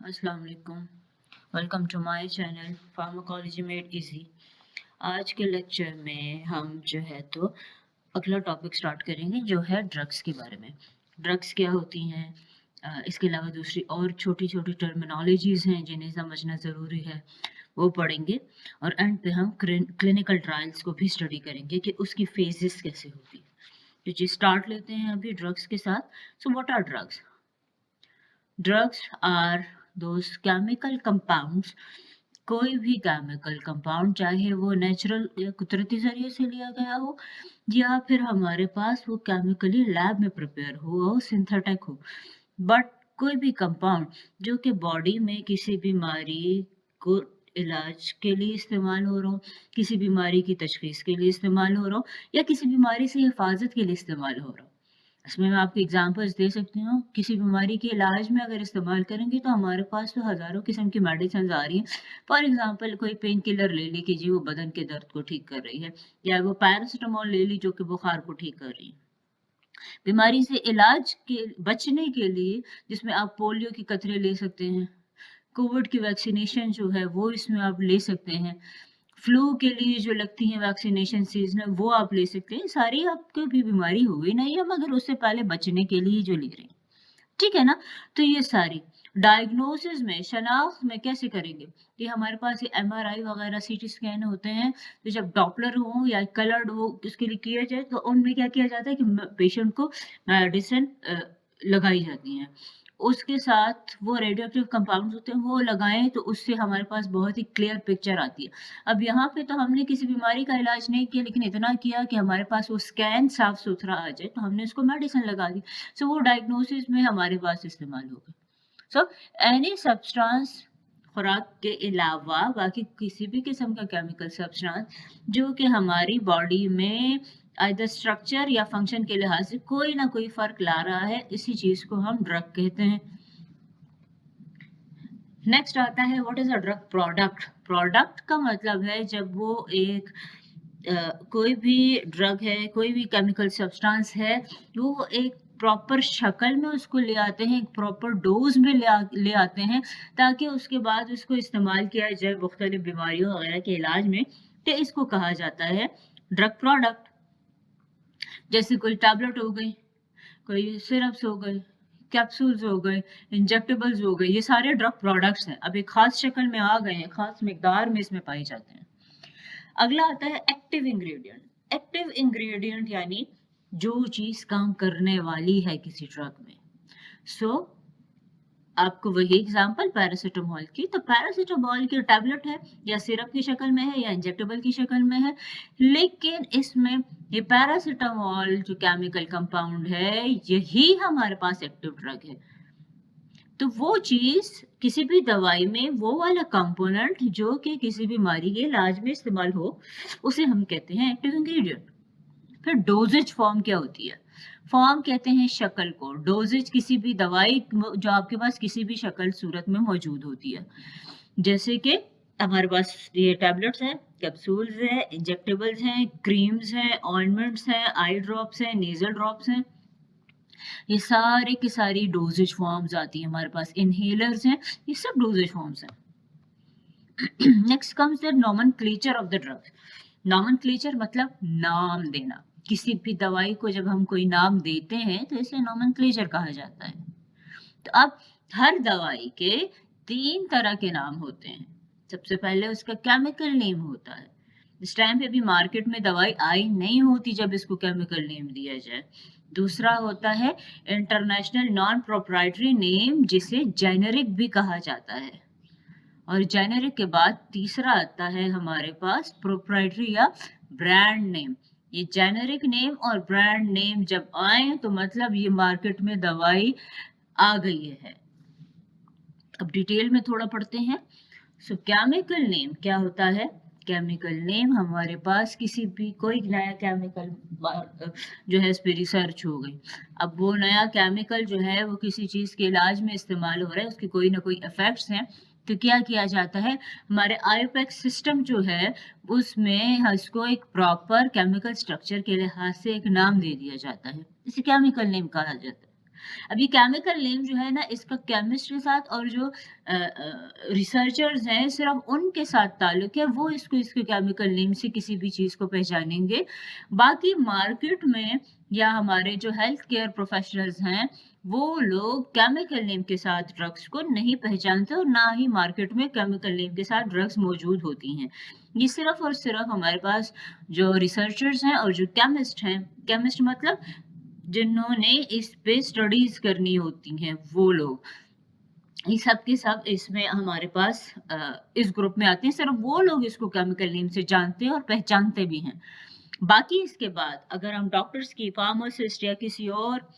अस्सलाम वालेकुम। Welcome to my channel pharmacology made easy. आज के लेक्चर में हम जो है तो अगला टॉपिक स्टार्ट करेंगे जो है ड्रग्स के बारे में। ड्रग्स क्या होती हैं, इसके अलावा दूसरी और छोटी छोटी टर्मिनोलॉजीज़ हैं जिन्हें समझना ज़रूरी है, वो पढ़ेंगे। और एंड पे हम क्लिनिकल ट्रायल्स को भी स्टडी करेंगे कि उसकी फेजेस कैसे होगी। तो जी स्टार्ट लेते हैं अभी ड्रग्स के साथ। So what are drugs? Drugs are those chemical compounds, कोई भी केमिकल कंपाउंड चाहे वो नेचुरल या कुदरती जरिए से लिया गया हो या फिर हमारे पास वो केमिकली लैब में प्रिपेयर हो सिंथेटिक हो, बट कोई भी कंपाउंड जो कि बॉडी में किसी बीमारी को इलाज के लिए इस्तेमाल हो रहा हो, किसी बीमारी की तशखीस के लिए इस्तेमाल हो रहा हो या किसी बीमारी से हिफाजत के लिए इस्तेमाल हो रहा हो। इसमें मैं आपको एग्जांपल्स दे सकती हूँ। किसी बीमारी के इलाज में अगर इस्तेमाल करेंगे तो हमारे पास तो हज़ारों किस्म की मेडिसिन्स आ रही हैं। फॉर एग्जांपल कोई पेन किलर ले ली कि जी वो बदन के दर्द को ठीक कर रही है, या वो पैरासिटामोल ले ली जो कि बुखार को ठीक कर रही है। बीमारी से इलाज के बचने के लिए जिसमें आप पोलियो के कतरे ले सकते हैं, कोविड की वैक्सीनेशन जो है वो इसमें आप ले सकते हैं, फ्लू के लिए जो लगती हैं वैक्सीनेशन सीज़नल वो आप ले सकते हैं। सारी आपको भी बीमारी हो गई नहीं है मगर उससे पहले बचने के लिए जो ले रहे हैं, ठीक है ना? तो ये सारी डायग्नोसिस में शनाख्त में कैसे करेंगे कि हमारे पास ये एमआरआई वगैरह सीटी स्कैन होते हैं, तो जब डॉपलर हो या कलर्ड हो उसके लिए किया जाए तो उनमें क्या किया जाता है कि पेशेंट को मेडिसिन लगाई जाती हैं। उसके साथ वो रेडियोएक्टिव कंपाउंड्स होते हैं वो लगाएँ तो उससे हमारे पास बहुत ही क्लियर पिक्चर आती है। अब यहाँ पे तो हमने किसी बीमारी का इलाज नहीं किया लेकिन इतना किया कि हमारे पास वो स्कैन साफ-सुथरा आ जाए तो हमने उसको मेडिसिन लगा दी। सो वो डायग्नोसिस में हमारे पास इस्तेमाल होगा। सो एनी सब्सटेंस खुराक के अलावा बाकी किसी भी किस्म का केमिकल सब्सटेंस जो कि हमारी बॉडी में आइदर स्ट्रक्चर या फंक्शन के लिहाज से कोई ना कोई फ़र्क ला रहा है, इसी चीज़ को हम ड्रग कहते हैं। नेक्स्ट आता है what is a drug product. Product का मतलब है जब वो एक कोई भी ड्रग है, कोई भी केमिकल सब्सटेंस है, वो एक प्रॉपर शक्ल में उसको ले आते हैं, एक प्रॉपर डोज़ में ले आते हैं ताकि उसके बाद उसको इस्तेमाल किया जाए मुख्तलिफ बीमारियों वगैरह के इलाज में, तो इसको कहा जाता है ड्रग प्रोडक्ट। जैसे कोई टैबलेट हो गई, कोई सिरप्स हो गए, कैप्सूल्स हो गए, इंजेक्टेबल्स हो गए, ये सारे ड्रग प्रोडक्ट्स हैं। अब एक ख़ास शक्ल में आ गए हैं, ख़ास मिकदार में इसमें पाए जाते हैं। अगला आता है एक्टिव इंग्रेडिएंट। एक्टिव इंग्रेडिएंट यानी जो चीज़ काम करने वाली है किसी ड्रग में। सो आपको वही एग्जांपल पैरासिटामोल की, तो पैरासिटामोल की टैबलेट है या सिरप की शक्ल में है या इंजेक्टेबल की शक्ल में है, लेकिन इसमें ये पैरासिटामोल जो केमिकल कंपाउंड है, यही हमारे पास एक्टिव ड्रग है। तो वो चीज़ किसी भी दवाई में वो वाला कंपोनेंट जो कि किसी बीमारी के इलाज में इस्तेमाल हो, उसे हम कहते हैं एक्टिव इंग्रेडिएंट। फिर डोजेज फॉर्म क्या होती है? फॉर्म कहते हैं शक्ल को, डोजेज किसी भी दवाई जो आपके पास किसी भी शक्ल सूरत में मौजूद होती है। जैसे कि हमारे पास ये टैबलेट्स हैं, कैप्सूल्स हैं, इंजेक्टेबल्स हैं, क्रीम्स हैं, ऑइंटमेंट्स हैं, आई ड्रॉप्स हैं, नेज़ल ड्रॉप्स हैं। ये सारे की सारी डोजेज फॉर्म्स आती हैं हमारे पास, इनहेलर्स हैं, ये सब डोजेज फॉर्म्स हैं। Next comes the nomenclature of the drug. Nomenclature मतलब नाम देना। किसी भी दवाई को जब हम कोई नाम देते हैं तो इसे नोमेनक्लेचर कहा जाता है। तो अब हर दवाई के 3 तरह के नाम होते हैं। सबसे पहले उसका केमिकल नेम होता है। इस टाइम पे भी मार्केट में दवाई आई नहीं होती जब इसको केमिकल नेम दिया जाए। दूसरा होता है इंटरनेशनल नॉन प्रोप्राइटरी नेम जिसे जेनेरिक भी कहा जाता है। और जेनेरिक के बाद तीसरा आता है हमारे पास प्रोप्राइटरी या ब्रांड नेम। ये जेनेरिक नेम और ब्रांड नेम जब आए तो मतलब ये मार्केट में दवाई आ गई है। अब डिटेल में थोड़ा पढ़ते हैं। सो केमिकल नेम क्या होता है? केमिकल नेम हमारे पास किसी भी कोई नया केमिकल जो है इस पे रिसर्च हो गई। अब वो नया केमिकल जो है वो किसी चीज़ के इलाज में इस्तेमाल हो रहा है, उसके कोई ना कोई इफ़ेक्ट्स हैं, तो क्या किया जाता है हमारे आईयूपैक्स सिस्टम जो है उसमें इसको एक प्रॉपर केमिकल स्ट्रक्चर के लिहाज से एक नाम दे दिया जाता है। इसे केमिकल नेम कहा जाता है। अब ये केमिकल नेम जो है ना, इसका केमिस्ट के साथ और जो रिसर्चर्स हैं सिर्फ उनके साथ ताल्लुक है, वो इसको इसके केमिकल नेम से किसी भी चीज़ को पहचानेंगे। बाकी मार्केट में या हमारे जो हेल्थ केयर प्रोफेशनल्स हैं, वो लोग केमिकल नेम के साथ ड्रग्स को नहीं पहचानते और ना ही मार्केट में केमिकल नेम के साथ ड्रग्स मौजूद होती हैं। ये सिर्फ और सिर्फ हमारे पास जो रिसर्चर्स हैं और जो केमिस्ट हैं, केमिस्ट मतलब जिन्होंने इस पे स्टडीज़ करनी होती हैं, वो लोग। ये सब के सब इसमें हमारे पास इस ग्रुप में आते हैं, सिर्फ वो लोग इसको केमिकल नेम से जानते हैं और पहचानते भी हैं। बाकी इसके बाद अगर हम डॉक्टर्स की, फार्मासिस्ट या किसी और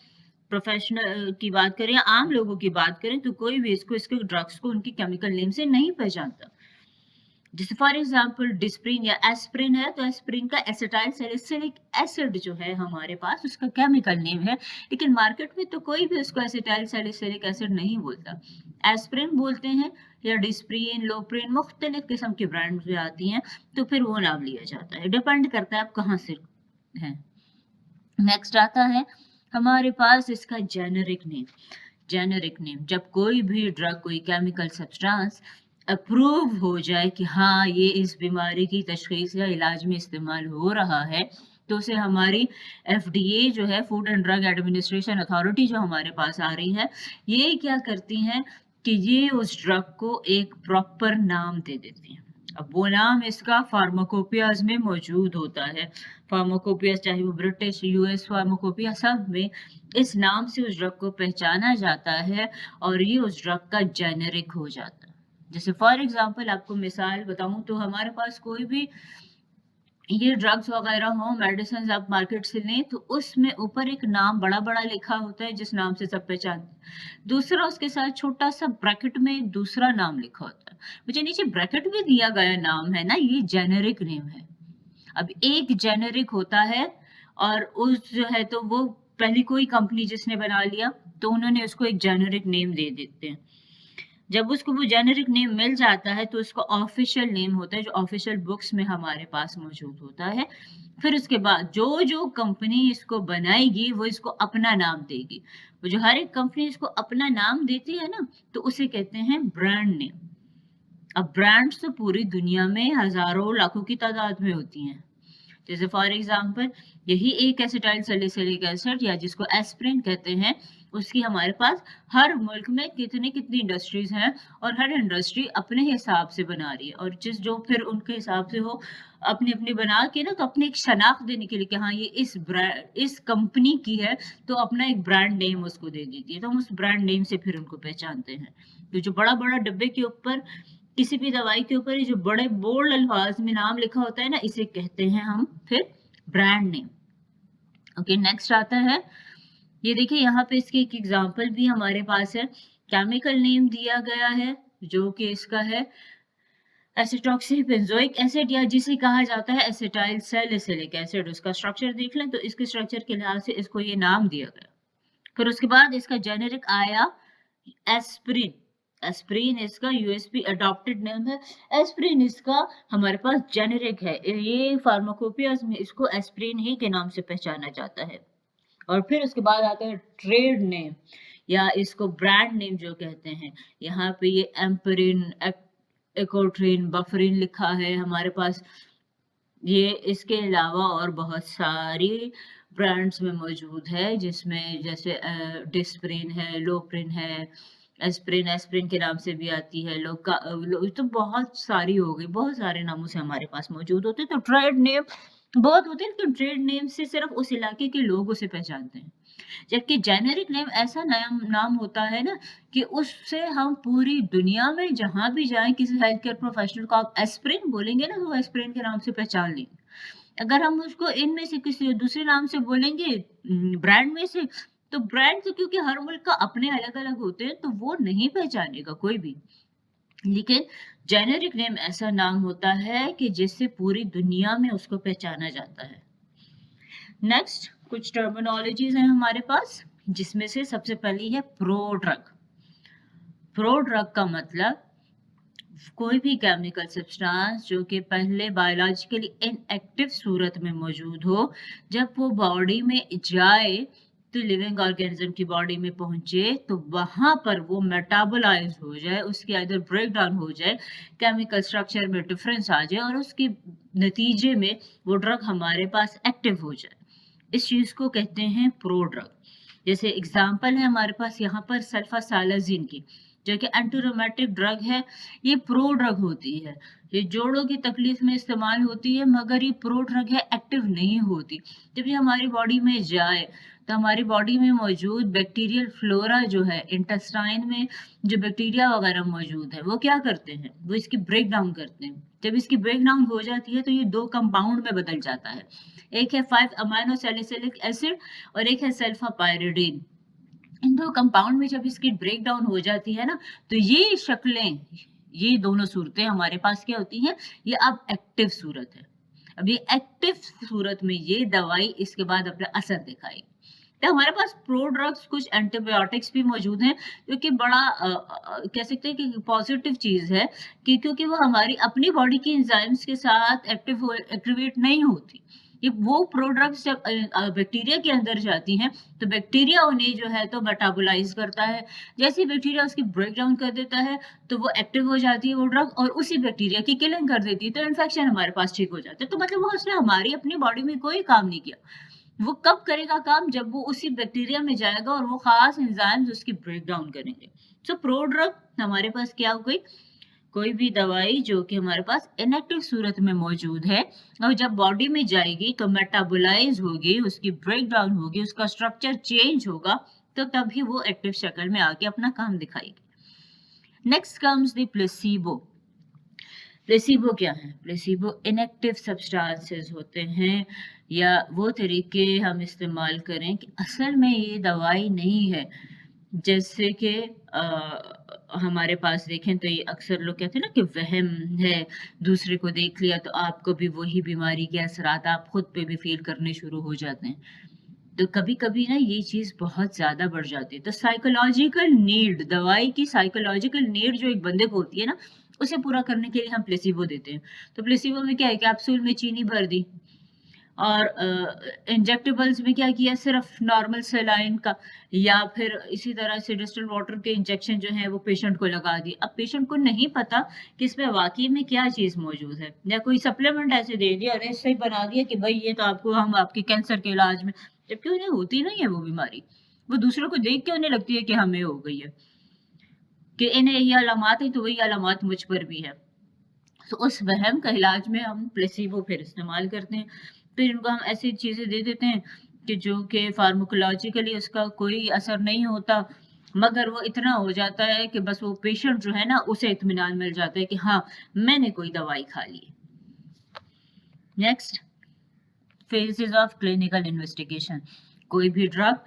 प्रोफेशनल की बात करें या आम लोगों की बात करें, तो कोई भी इसको इसके ड्रग्स को उनकी केमिकल नेम से नहीं पहचानता। जैसे फॉर एग्जांपल डिस्प्रिन या एस्प्रिन है, तो एस्प्रिन का एसिटाइल सैलिसिलिक एसिड जो है हमारे पास, उसका केमिकल नेम है, लेकिन मार्केट में तो कोई भी उसको एसिटाइल सैलिसिलिक एसिड नहीं बोलता। एस्प्रिन बोलते हैं या डिस्प्रिन, लोप्रिन, मुख्तलिफ किस्म की ब्रांड्स भी आती हैं, तो फिर वो नाम लिया जाता है। डिपेंड करता है आप कहाँ से हैं। नेक्स्ट आता है हमारे पास इसका जेनेरिक नेम। जेनेरिक नेम, जब कोई भी ड्रग, कोई केमिकल सब्सटेंस अप्रूव हो जाए कि हाँ ये इस बीमारी की तशखीस या इलाज में इस्तेमाल हो रहा है, तो उसे हमारी एफडीए जो है, food and drug administration authority जो हमारे पास आ रही है, ये क्या करती हैं कि ये उस ड्रग को एक प्रॉपर नाम दे देती हैं। अब वो नाम इसका फार्माकोपियाज में मौजूद होता है। फार्माकोपियाज चाहे वो ब्रिटिश, यूएस फार्माकोपिया, सब में इस नाम से उस ड्रग को पहचाना जाता है और ये उस ड्रग का जेनेरिक हो जाता है। जैसे फॉर एग्जांपल आपको मिसाल बताऊं तो हमारे पास कोई भी ये ड्रग्स वगैरह हो, मेडिसिन आप मार्केट से लें, तो उसमें ऊपर एक नाम बड़ा-बड़ा लिखा होता है जिस नाम से सब पहचानते हैं। दूसरा उसके साथ छोटा-सा ब्रैकेट में एक दूसरा नाम लिखा होता है। मुझे नीचे ब्रैकेट में दिया गया नाम है ना, ये जेनेरिक नेम है। अब एक जेनेरिक होता है और उस जो है तो वो पहली कोई कंपनी जिसने बना लिया, तो उन्होंने उसको एक जेनेरिक नेम दे देते हैं। जब उसको वो जेनेरिक नेम मिल जाता है, तो उसका ऑफिशियल नेम होता है, जो ऑफिशियल बुक्स में हमारे पास मौजूद होता है। फिर उसके बाद जो कंपनी इसको बनाएगी, वो इसको अपना नाम देगी। वो जो हर एक कंपनी इसको अपना नाम देती है ना, तो उसे कहते हैं ब्रांड नेम। अब ब्रांड्स तो पूरी दुनिया में हज़ारों, लाखों की तादाद में होती हैं। जैसे फॉर एग्जांपल यही एक एसिटाइल सैलिसिलिक एसिड या जिसको एस्प्रिन कहते हैं, उसकी हमारे पास हर मुल्क में कितनी इंडस्ट्रीज हैं और हर इंडस्ट्री अपने हिसाब से बना रही है, और जो फिर उनके हिसाब से हो अपनी अपनी बना के ना, तो अपनी एक शनाख्त देने के लिए कि हाँ ये इस कंपनी की है, तो अपना एक ब्रांड नेम उसको दे देती है, तो हम उस ब्रांड नेम से फिर उनको पहचानते हैं। तो जो बड़ा बड़ा डब्बे के ऊपर, किसी भी दवाई के ऊपर ये जो बड़े बोल्ड अल्फाज में नाम लिखा होता है ना, इसे कहते हैं हम फिर ब्रांड नेम। ओके, नेक्स्ट आता है, ये देखिए यहाँ पे इसकी एक एग्जांपल भी हमारे पास है। केमिकल नेम दिया गया है जो कि इसका है एसिटॉक्सीबेंजोइक एसिड, या जिसे कहा जाता है एसिटाइल सैलिसिलिक एसिड। उसका स्ट्रक्चर देख लें तो इसके स्ट्रक्चर के लिहाज से इसको ये नाम दिया गया। फिर उसके बाद इसका जेनेरिक आया एस्प्रिन। एस्प्रिन इसका यूएसपी अडॉप्टेड नेम है। एस्प्रिन इसका हमारे पास जेनेरिक है। ये फार्माकोपियाज में इसको एस्प्रिन ही के नाम से पहचाना जाता है। और फिर उसके बाद आता है ट्रेड नेम या इसको ब्रांड नेम जो कहते हैं। यहाँ पे ये एम्परिन, एकोट्रिन, बफरिन लिखा है हमारे पास। ये इसके अलावा और बहुत सारी ब्रांड्स में मौजूद है, जिसमें जैसे डिस्प्रिन है, लोप्रिन है, एस्प्रिन के नाम से भी आती है, तो बहुत सारी हो गई, बहुत सारे नामों से हमारे पास मौजूद होते हैं। तो ट्रेड नेम बहुत होते हैं, लेकिन ट्रेड नेम से सिर्फ उस इलाके के लोग उसे पहचानते हैं। जबकि जेनेरिक नेम ऐसा नाम होता है ना कि उससे हम पूरी दुनिया में जहां भी जाएं, किसी हेल्थ केयर प्रोफेशनल को आप एस्प्रिन बोलेंगे ना, तो वो एस्प्रिन के नाम से पहचान लेंगे। अगर हम उसको इनमें से किसी दूसरे नाम से बोलेंगे, ब्रांड में से, तो ब्रांड तो क्योंकि हर मुल्क का अपने अलग अलग होते हैं, तो वो नहीं पहचानेगा कोई भी। लेकिन जेनेरिक नेम ऐसा नाम होता है कि जिससे पूरी दुनिया में उसको पहचाना जाता है। नेक्स्ट कुछ टर्मिनोलॉजीज हैं हमारे पास, जिसमें से सबसे पहली है प्रोड्रग। प्रोड्रग का मतलब कोई भी केमिकल सब्सटेंस जो कि पहले बायोलॉजिकली इनएक्टिव सूरत में मौजूद हो, जब वो बॉडी में जाए तो लिविंग ऑर्गेनिज्म की बॉडी में पहुंचे तो वहां पर वो मेटाबोलाइज हो जाए, उसकी आइदर ब्रेक डाउन हो जाए, केमिकल स्ट्रक्चर में डिफरेंस आ जाए और उसके नतीजे में वो ड्रग हमारे पास एक्टिव हो जाए। इस चीज को कहते हैं प्रो ड्रग। जैसे एग्जाम्पल है हमारे पास यहाँ पर सल्फासालाजिन की, जो कि एंटीरोमेटिक ड्रग है। ये प्रो ड्रग होती है, ये जोड़ों की तकलीफ में इस्तेमाल होती है, मगर ये प्रो ड्रग है, एक्टिव नहीं होती। जब ये हमारी बॉडी में जाए तो हमारी बॉडी में मौजूद बैक्टीरियल फ्लोरा जो है, इंटेस्टाइन में जो बैक्टीरिया वगैरह मौजूद है, वो क्या करते हैं, वो इसकी ब्रेक डाउन करते हैं। जब इसकी ब्रेक डाउन हो जाती है तो ये 2 कंपाउंड में बदल जाता है। एक है 5 अमाइनो सैलिसिलिक एसिड और एक है सल्फा पायरिडीन। इन 2 कंपाउंड में जब इसकी ब्रेक डाउन हो जाती है ना, तो ये शक्लें, ये दोनों सूरतें हमारे पास क्या होती हैं, ये अब एक्टिव सूरत है। अब ये एक्टिव सूरत में ये दवाई इसके बाद अपना असर दिखाएगी। तो हमारे पास प्रो ड्रग्स, कुछ एंटीबायोटिक्स भी मौजूद हैं, जो कि बड़ा कह सकते हैं कि पॉजिटिव चीज है, कि क्योंकि वो हमारी अपनी बॉडी की एंजाइम्स के साथ एक्टिवेट नहीं होती। ये वो प्रो ड्रग्स जब बैक्टीरिया के अंदर जाती हैं तो बैक्टीरिया उन्हें जो है तो मेटाबोलाइज करता है। जैसे बैक्टीरिया उसकी ब्रेक डाउन कर देता है तो वो एक्टिव हो जाती है वो ड्रग, और उसी बैक्टीरिया की किलिंग कर देती है, तो इन्फेक्शन हमारे पास ठीक हो जाता है। तो मतलब वो उसने हमारी अपनी बॉडी में कोई काम नहीं किया। वो कब करेगा काम, जब वो उसी बैक्टीरिया में जाएगा और वो खास एंजाइम्स उसकी ब्रेक डाउन करेंगे। सो प्रो ड्रग हमारे पास क्या हो गई, कोई भी दवाई जो कि हमारे पास इनएक्टिव सूरत में मौजूद है और जब बॉडी में जाएगी तो मेटाबोलाइज होगी, उसकी ब्रेक डाउन होगी, उसका स्ट्रक्चर चेंज होगा, तो तभी वो एक्टिव शक्ल में आके अपना काम दिखाएगी। Next comes the placebo. Placebo क्या है? प्लेसिबो इनएक्टिव सब्सटेंसेस होते हैं, या वो तरीके हम इस्तेमाल करें कि असल में ये दवाई नहीं है। जैसे कि हमारे पास देखें तो ये अक्सर लोग कहते हैं ना कि वहम है, दूसरे को देख लिया तो आपको भी वही बीमारी के असरात आप खुद पे भी फील करने शुरू हो जाते हैं। तो कभी-कभी ना ये चीज़ बहुत ज़्यादा बढ़ जाती है। तो साइकोलॉजिकल नीड, दवाई की साइकोलॉजिकल नीड जो एक बंदे को होती है ना, उसे पूरा करने के लिए हम प्लेसिबो देते हैं। तो प्लेसिबो में क्या है, कैप्सूल में चीनी भर दी, और इंजेक्टेबल्स में क्या किया, सिर्फ नॉर्मल सेलाइन का या फिर इसी तरह से डिस्टिल्ड वाटर के इंजेक्शन जो है वो पेशेंट को लगा दिए। अब पेशेंट को नहीं पता कि इसमें वाकई में क्या चीज़ मौजूद है, या कोई सप्लीमेंट ऐसे दे दिया और ऐसे ही बना दिया कि भाई ये तो आपको हम आपके कैंसर के इलाज में, जबकि उन्हें होती नहीं है वो बीमारी। वो दूसरों को देख के उन्हें लगती है कि हमें हो गई है, कि इन्हें ये अलामत है तो वही अलामत मुझ पर भी है। तो उस वहम का इलाज में हम प्लेसिबो फिर इस्तेमाल करते हैं। फिर इनको हम ऐसी चीज़ें दे देते हैं कि जो कि फार्माकोलॉजिकली उसका कोई असर नहीं होता, मगर वो इतना हो जाता है कि बस वो पेशेंट जो है ना उसे इत्मीनान मिल जाता है कि हाँ, मैंने कोई दवाई खा ली। Next, phases of clinical investigation. कोई भी ड्रग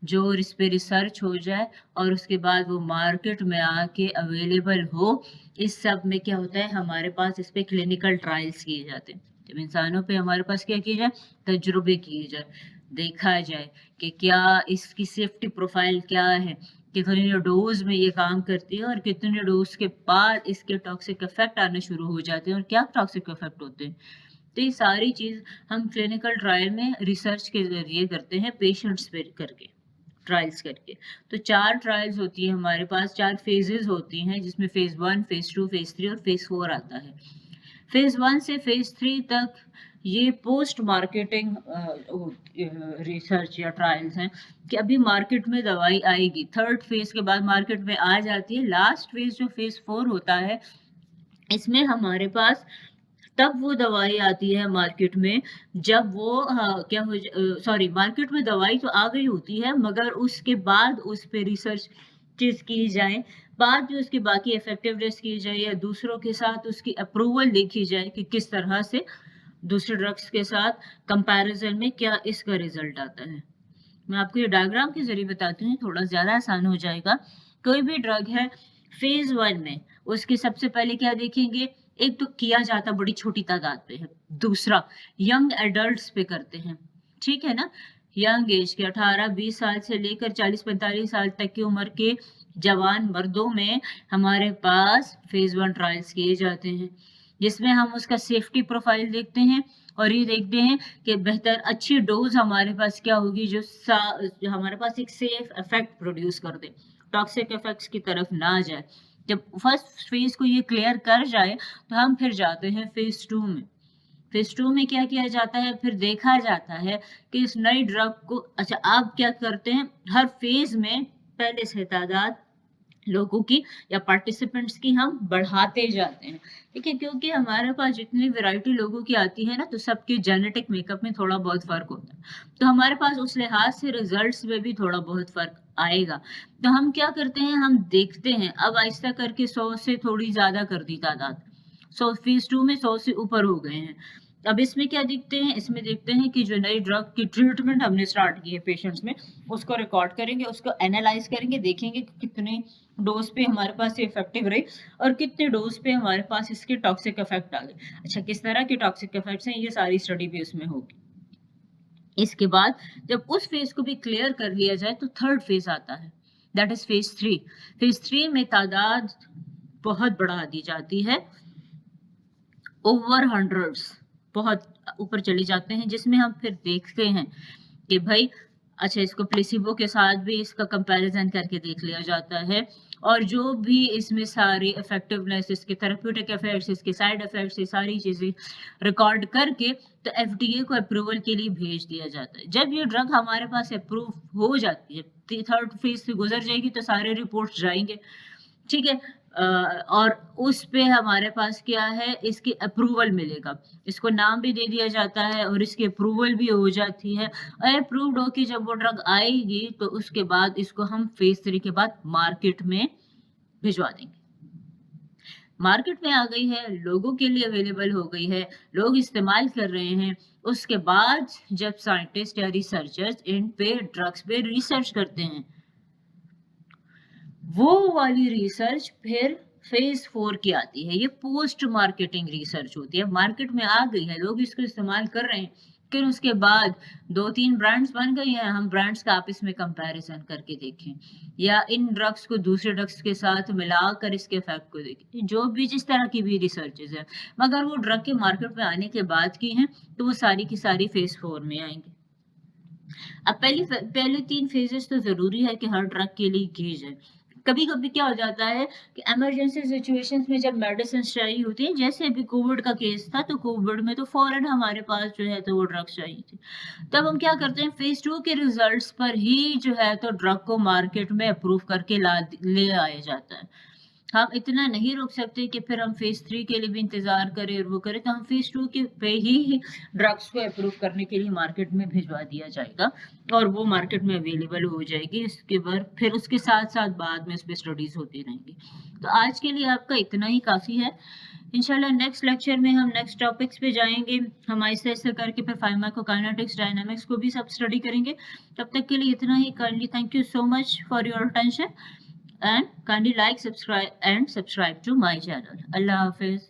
जो इस पे रिसर्च हो जाए और उसके बाद वो मार्केट में आके अवेलेबल हो, इस सब में क्या होता है, हमारे पास इस पे क्लिनिकल ट्रायल्स किए जाते हैं। जब इंसानों पे हमारे पास क्या किया जाए, तजुर्बे किए जाए, देखा जाए कि क्या इसकी सेफ्टी प्रोफाइल क्या है, कितनी डोज में ये काम करती है और कितने डोज के बाद इसके टॉक्सिक इफेक्ट आने शुरू हो जाते हैं और क्या टॉक्सिक इफेक्ट होते हैं। तो ये सारी चीज़ हम क्लिनिकल ट्रायल में रिसर्च के ज़रिए करते हैं, पेशेंट्स पे करके, ट्रायल्स करके। तो 4 ट्रायल्स होती है हमारे पास, 4 फेजेज़ होती हैं, जिसमें फेज़ 1, फेज़ 2, फेज़ 3 और फेज़ 4 आता है। फेज़ 1 से फेज़ 3 तक ये पोस्ट मार्केटिंग रिसर्च या ट्रायल्स हैं कि अभी मार्केट में दवाई आएगी। 3rd फेज़ के बाद मार्केट में आ जाती है। लास्ट फेज़ जो फेज़ 4 होता है, इसमें हमारे पास तब वो दवाई आती है मार्केट में जब वो क्या हो सॉरी, मार्केट में दवाई तो आ गई होती है, मगर उसके बाद उस पे रिसर्च चीज़ की जाए, बाद में उसकी बाकी इफेक्टिवनेस की जाए या दूसरों के साथ उसकी अप्रूवल देखी जाए कि किस तरह से दूसरे ड्रग्स के साथ कंपैरिजन में क्या इसका रिजल्ट आता है। मैं आपको ये डायग्राम के ज़रिए बताती हूँ, थोड़ा ज़्यादा आसान हो जाएगा। कोई भी ड्रग है फेज़ 1 में, उसके सबसे पहले क्या देखेंगे, एक तो किया जाता बड़ी छोटी तादाद पे है, दूसरा यंग एडल्ट्स पे करते हैं, ठीक है ना? यंग एज के 18-20 साल से लेकर 40-45 साल तक की उम्र के जवान मर्दों में हमारे पास फेज़ 1 ट्रायल्स किए जाते हैं, जिसमें हम उसका सेफ्टी प्रोफाइल देखते हैं, और ये देखते हैं कि बेहतर अच्छी डोज हमारे पास क्या होगी जो हमारे पास एक सेफ इफेक्ट प्रोड्यूस कर दे, टॉक्सिक इफेक्ट्स की तरफ ना जाए। जब फर्स्ट फेज को ये क्लियर कर जाए तो हम फिर जाते हैं फेज 2 में। फेज 2 में क्या किया जाता है, फिर देखा जाता है कि इस नई ड्रग को, अच्छा आप क्या करते हैं, हर फेज में पहले से तादाद लोगों की या पार्टिसिपेंट्स की हम बढ़ाते जाते हैं, ठीक है, क्योंकि हमारे पास जितनी वैरायटी लोगों की आती है ना, तो सबके जेनेटिक मेकअप में थोड़ा बहुत फर्क होता है, तो हमारे पास उस लिहाज से रिजल्ट्स में भी थोड़ा बहुत फर्क आएगा। तो हम क्या करते हैं, हम देखते हैं, अब आहिस्ता करके 100 से थोड़ी ज्यादा कर दी तादाद, 100 फेज 2 में 100 से ऊपर हो गए हैं। अब इसमें क्या देखते हैं, इसमें देखते हैं कि जो नई ड्रग की ट्रीटमेंट हमने स्टार्ट की है पेशेंट्स में, उसको रिकॉर्ड करेंगे, उसको एनालाइज करेंगे, देखेंगे कि कितने डोज पे हमारे पास ये इफेक्टिव रही और कितने डोज पे हमारे पास इसके टॉक्सिक इफेक्ट आ गए। अच्छा, किस तरह के टॉक्सिक इफेक्ट्स हैं, ये सारी स्टडी भी उसमें होगी। इसके बाद जब उस फेज को भी क्लियर कर लिया जाए तो थर्ड फेज आता है, दैट इज फेज 3। फेज 3 में तादाद बहुत बढ़ा दी जाती है, ओवर हंड्रेड्स, बहुत ऊपर चले जाते हैं, जिसमें हम फिर देखते हैं कि भाई अच्छा, इसको प्लेसिबो के साथ भी इसका कंपैरिजन करके देख लिया जाता है, और जो भी इसमें सारी इफेक्टिवनेस, इसके थेरेप्यूटिक इफेक्ट्स, इसके साइड इफेक्ट्स, ये सारी चीजें रिकॉर्ड करके तो एफडीए को अप्रूवल के लिए भेज दिया जाता है। जब ये ड्रग हमारे पास अप्रूव हो जाती है, थर्ड फेज से गुजर जाएगी तो सारे रिपोर्ट्स जाएंगे, ठीक है, और उस पे हमारे पास क्या है, इसकी अप्रूवल मिलेगा, इसको नाम भी दे दिया जाता है और इसकी अप्रूवल भी हो जाती है। अप्रूव्ड होके जब वो ड्रग आएगी तो उसके बाद इसको हम फेज 3 के बाद मार्केट में भिजवा देंगे। मार्केट में आ गई है, लोगों के लिए अवेलेबल हो गई है, लोग इस्तेमाल कर रहे हैं। उसके बाद जब साइंटिस्ट या रिसर्चर्स इन पे ड्रग्स पे रिसर्च करते हैं, वो वाली रिसर्च फिर फेज 4 की आती है। ये पोस्ट मार्केटिंग रिसर्च होती है, मार्केट में आ गई है, लोग इसको इस्तेमाल कर रहे हैं, फिर उसके बाद 2-3 ब्रांड्स बन गई हैं, हम ब्रांड्स का आपस में कंपैरिजन करके देखें या इन ड्रग्स को दूसरे ड्रग्स के साथ मिलाकर इसके इफेक्ट को देखें, जो भी जिस तरह की भी रिसर्चेज है, मगर वो ड्रग के मार्केट में आने के बाद की हैं तो वो सारी की सारी फेज 4 में आएंगे। अब पहले 3 फेजेस तो जरूरी है कि हर ड्रग के लिए की जाए। कभी कभी क्या हो जाता है कि इमरजेंसी सिचुएशंस में जब मेडिसिन चाहिए होती है, जैसे अभी कोविड का केस था, तो कोविड में तो फौरन हमारे पास जो है तो वो ड्रग्स चाहिए थी, तब हम क्या करते हैं, फेज 2 के रिजल्ट्स पर ही जो है तो ड्रग को मार्केट में अप्रूव करके ले आया जाता है। हम इतना नहीं रुक सकते कि फिर हम फेज 3 के लिए भी इंतजार करें और वो करें, तो हम फेज 2 के पे ही ड्रग्स को अप्रूव करने के लिए मार्केट में भिजवा दिया जाएगा और वो मार्केट में अवेलेबल हो जाएगी। इसके बाद फिर उसके साथ साथ बाद में उस पर स्टडीज होती रहेंगी। तो आज के लिए आपका इतना ही काफी है। इंशाल्लाह नेक्स्ट लेक्चर में हम नेक्स्ट टॉपिक्स पे जाएंगे, हम ऐसे ऐसे करके फिर फार्माकोकाइनेटिक्स, डायनामिक्स को भी सब स्टडी करेंगे। तब तक के लिए इतना ही। Kindly thank you so much for your attention and kindly like, subscribe to my channel. Allah Hafiz.